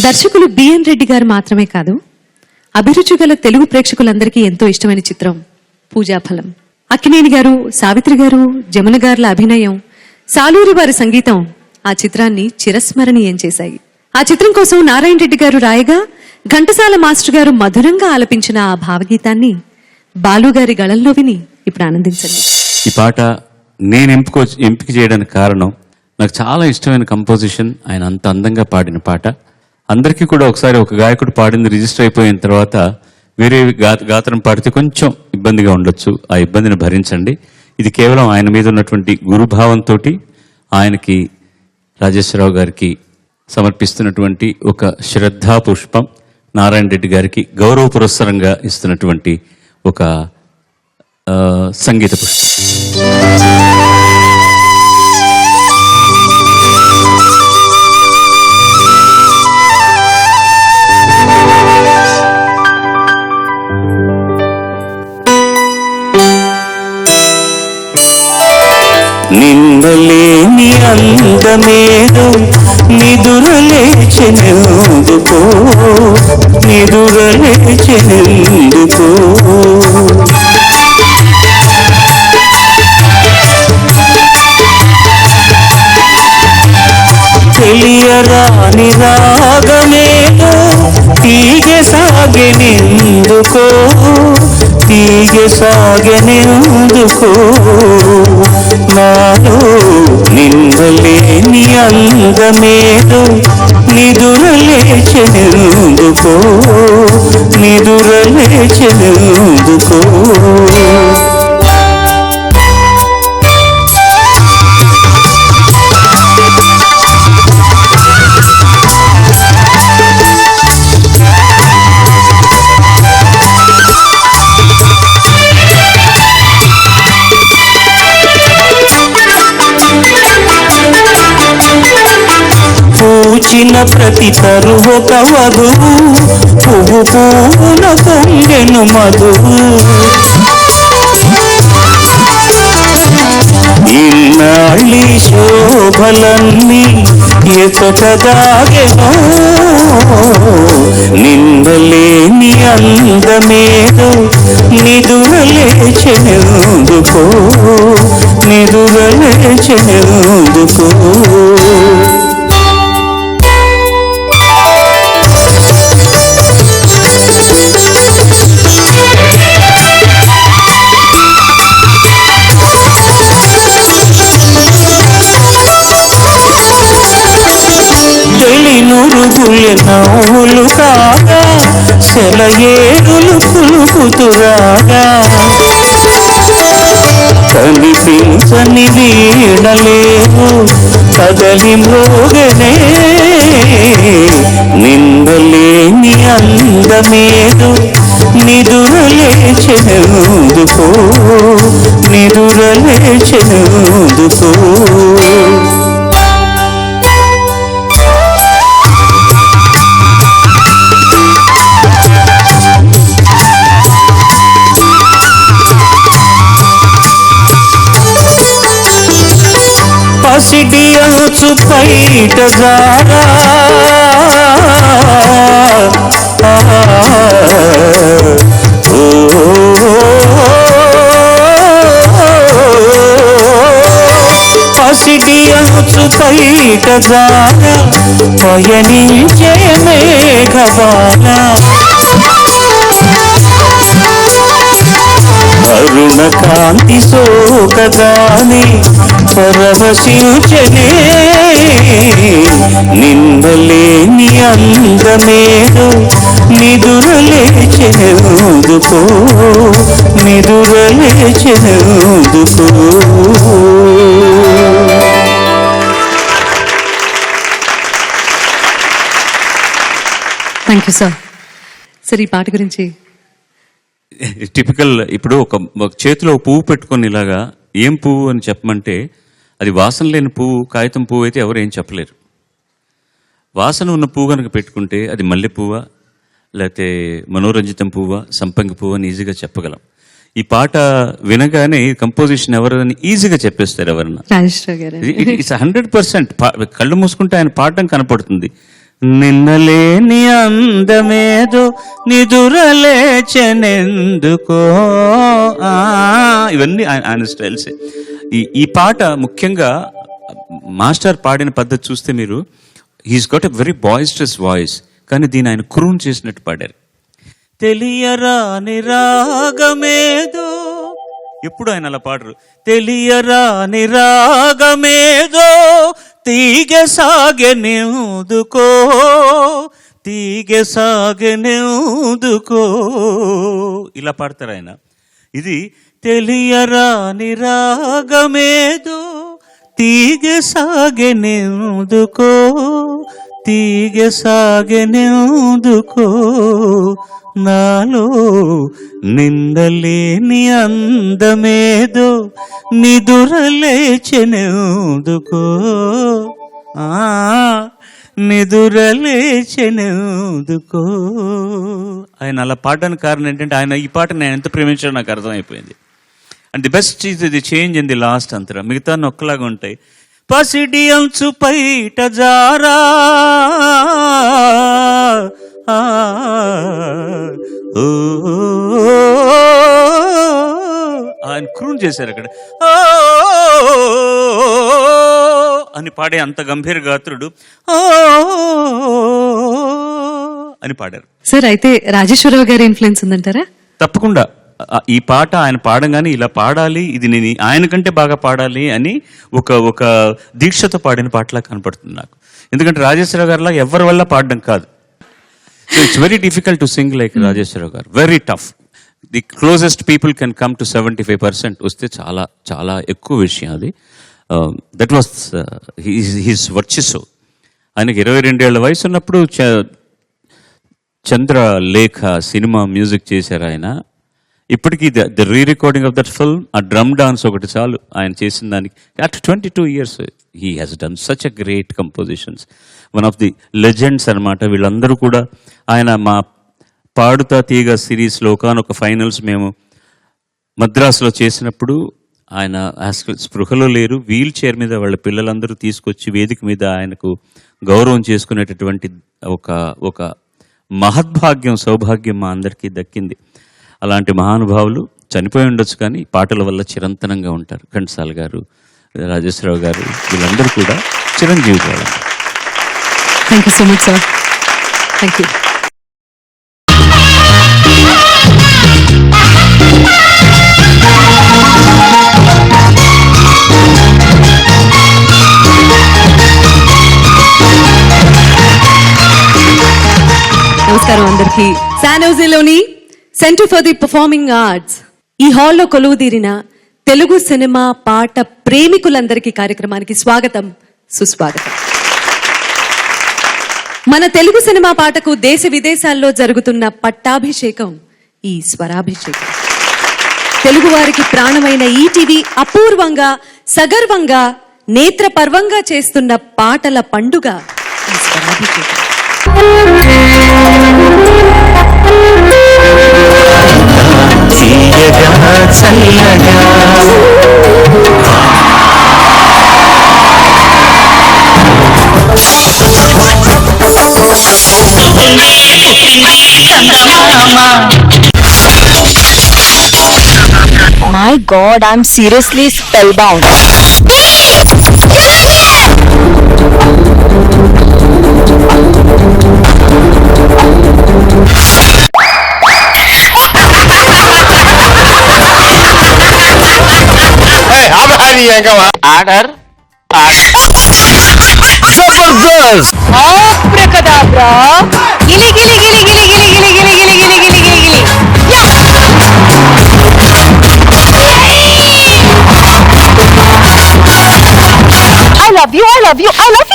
దర్శకులు బిఎన్ రెడ్డి గారు మాత్రమే కాదు, అభిరుచి గల తెలుగు ప్రేక్షకులందరికీ ఎంతో ఇష్టమైన చిత్రం పూజాఫలం. అక్కినేని గారు, సావిత్రి గారు, జమున గారుల అభినయం, సాలూరి వారి సంగీతం ఆ చిత్రాన్ని చిరస్మరణీయం చేశాయి. ఆ చిత్రం కోసం నారాయణ రెడ్డి గారు రాయగా ఘంటసాల మాస్టర్ గారు మధురంగా ఆలపించిన ఆ భావగీతాన్ని బాలుగారి గళంలో విని ఇప్పుడు ఆనందించండి. ఈ పాట నేను ఎంపిక చేయడానికి కారణం, నాకు చాలా ఇష్టమైన కంపోజిషన్. ఆయన అంత అందంగా పాడిన పాట. అందరికీ కూడా ఒకసారి ఒక గాయకుడు పాడింది రిజిస్టర్ అయిపోయిన తర్వాత వేరే గాత్రం పాడితే కొంచెం ఇబ్బందిగా ఉండొచ్చు. ఆ ఇబ్బందిని భరించండి. ఇది కేవలం ఆయన మీద ఉన్నటువంటి గురుభావంతో ఆయనకి, రాజేశ్వరరావు గారికి సమర్పిస్తున్నటువంటి ఒక శ్రద్ధా పుష్పం. నారాయణ రెడ్డి గారికి గౌరవ పురస్సరంగా ఇస్తున్నటువంటి ఒక సంగీత పుష్పం. నిందలేని అందమేదో నిదురలేచెనెందుకో, నిదురలేచెనెందుకో. తెలియరాని రాగమేదో తీగె సాగెనెందుకో, తీగె సాగెనెందుకో. నాలో నిందలేని అందమేదో నిదురలేచెనెందుకో, నిదురలేచెనెందుకో. పూచిన ప్రతి తరువొక వధువు, పువ్వు పూల పొంగెను మధువు. ఇన్నాళ్ళి శోభలన్నీ ఎతట దాగెనో, నిందలేని అందమేదో నిదురలేచెనెందుకో, నిదురలేచెనెందుకో. నవ్వులు కాగా సెలయేరులు పులుకుతురాగా, కనిపించని వీణలేవు కదలి మ్రోగనే. నిందలేని అందమేదో నిదురలేచెనెందుకో, నిదురలేచెనెందుకో. పసిడి అంచు పైట జారా, పసిడి అంచు పైట జారా, పయనించే మేఘవాన. అరుణ కాంతి సోకగానే పరవశించనే. నిందలేని అందమేదో నిదురలేచెనెందుకో, నిదురలేచెనెందుకో. Thank you sir. సార్, ఈ పాట గురించి టిపికల్. ఇప్పుడు ఒక చేతిలో పువ్వు పెట్టుకొని ఇలాగా ఏం పువ్వు అని చెప్పమంటే అది వాసన లేని పువ్వు, కాగితం పువ్వు అయితే ఎవరు ఏం చెప్పలేరు. వాసన ఉన్న పువ్వు కనుక పెట్టుకుంటే అది మల్లె పువ్వా లేకపోతే మనోరంజితం పువ్వా సంపంగి పువ్వా అని ఈజీగా చెప్పగలం. ఈ పాట వినగానే కంపోజిషన్ ఎవరని ఈజీగా చెప్పేస్తారు ఎవరన్నా. రాజేశ్వరరావు గారు ఇట్స్ 100%. కళ్ళు మూసుకుంటే ఆయన పాడడం కనపడుతుంది. నిన్నలేని అందమేదో నిదురలేచెనెందుకో, ఇవన్నీ ఆయన స్టైల్స్. ఈ పాట ముఖ్యంగా మాస్టర్ పాడిన పద్ధతి చూస్తే మీరు, he's got a very boisterous voice, కానీ దీన్ని ఆయన క్రూన్ చేసినట్టు పాడారు. తెలియరాని రాగమేదో, ఎప్పుడు ఆయన అలా పాడరు. తెలియరాని రాగమేదో తీగె సాగెనెందుకో, తీగె సాగెనెందుకో, ఇలా పాడతారు ఆయన. ఇది తెలియరాని రాగమేదో తీగె సాగెనెందుకో, తీగె సాగెనెందుకో, నాలో నిందలేని అందమేదో నిదురలేచెనెందుకో, నిదురలేచెనెందుకో. ఆయన అలా పాడడానికి కారణం ఏంటంటే ఆయన ఈ పాట నేను ఎంత ప్రేమించాడో నాకు అర్థమైపోయింది. And the best is the change in the last అంతరా, మిగతా ఒక్కలాగా ఉంటాయి. పసిడి అంచు పైట జారా ఆయన క్రూన్ చేశారు అక్కడ. అని పాడే అంత గంభీర గాత్రుడు అని పాడారు. సార్ అయితే రాజేశ్వరరావు గారి ఇన్ఫ్లుయెన్స్ ఉందంటారా? తప్పకుండా. ఈ పాట ఆయన పాడంగానే ఇలా పాడాలి, ఇది నేను ఆయన కంటే బాగా పాడాలి అని ఒక దీక్షతో పాడిన పాటలా కనపడుతుంది నాకు. ఎందుకంటే రాజేశ్వరరావు గారిలా ఎవరి వల్ల పాడడం కాదు. So it's very difficult to sing like Rajeswararao garu. Very tough. The closest people can come to 75% వస్తే చాలా చాలా ఎక్కువ విషయం అది. దట్ వాస్ హిస్ వర్చస్సు. ఆయనకి 22 ఏళ్ల వయసు ఉన్నప్పుడు చంద్రలేఖ సినిమా మ్యూజిక్ చేశారు ఆయన. ఇప్పటికీ the re recording of that film, ఆ డ్రమ్ డాన్స్ ఒకటి చాలు ఆయన చేసిన దానికి. After 22 years he has done such a great compositions. One of the legends అనమాట వీళ్ళందరూ కూడా. ఆయన మా పాడుతా తీగ సిరీస్లో ఒకనొక ఫైనల్స్ మేము మద్రాసులో చేసినప్పుడు ఆయన స్పృహలో లేరు, వీల్ చైర్ మీద వాళ్ళ పిల్లలందరూ తీసుకొచ్చి వేదిక మీద ఆయనకు గౌరవం చేసుకునేటటువంటి ఒక మహద్భాగ్యం, సౌభాగ్యం మా అందరికీ దక్కింది. అలాంటి మహానుభావులు చనిపోయి ఉండొచ్చు కానీ పాటల వల్ల చిరంతనంగా ఉంటారు. ఘంటసాల గారు, రాజేశ్వరరావు గారు, వీళ్ళందరూ కూడా Chiranjeevi garu. Thank you so much sir. Thank you. నమస్కారం అందరికీ. శాన్ హోజేలోని centre for the performing arts ఈ హాల్లో కొలువుదీరిన తెలుగు సినిమా పాట ప్రేమికులందరికీ కార్యక్రమానికి స్వాగతం, సుస్వాగతం. మన తెలుగు సినిమా పాటకు దేశ విదేశాల్లో జరుగుతున్న పట్టాభిషేకం ఈ స్వరాభిషేకం. తెలుగు వారికి ప్రాణమైన ఈటీవీ అపూర్వంగా, సగర్వంగా, నేత్రపర్వంగా చేస్తున్న పాటల పండుగ ఈ Swarabhishekam. My God, I'm seriously spellbound. Order. Zabardast. Abracadabra. Gili gili gili gili gili gili gili gili gili gili gili gili. I love you. I love you. I love